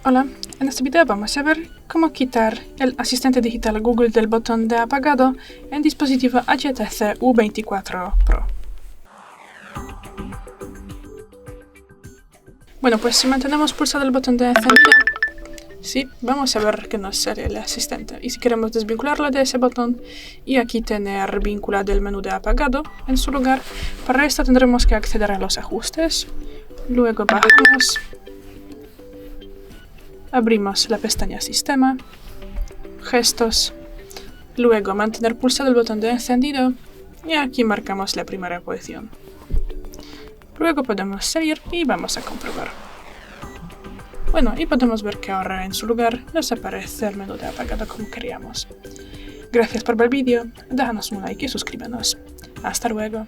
Hola, en este video vamos a ver cómo quitar el asistente digital Google del botón de apagado en dispositivo HTC U24 Pro. Bueno, pues si mantenemos pulsado el botón de encendido, sí, vamos a ver que nos sale el asistente. Y si queremos desvincularlo de ese botón y aquí tener vinculado el menú de apagado en su lugar, para esto tendremos que acceder a los ajustes, luego bajamos, abrimos la pestaña Sistema, Gestos, luego mantener pulsado el botón de encendido y aquí marcamos la primera posición. Luego podemos seguir y vamos a comprobar. Bueno, y podemos ver que ahora en su lugar nos aparece el menú de apagado como queríamos. Gracias por ver el vídeo, déjanos un like y suscríbenos. Hasta luego.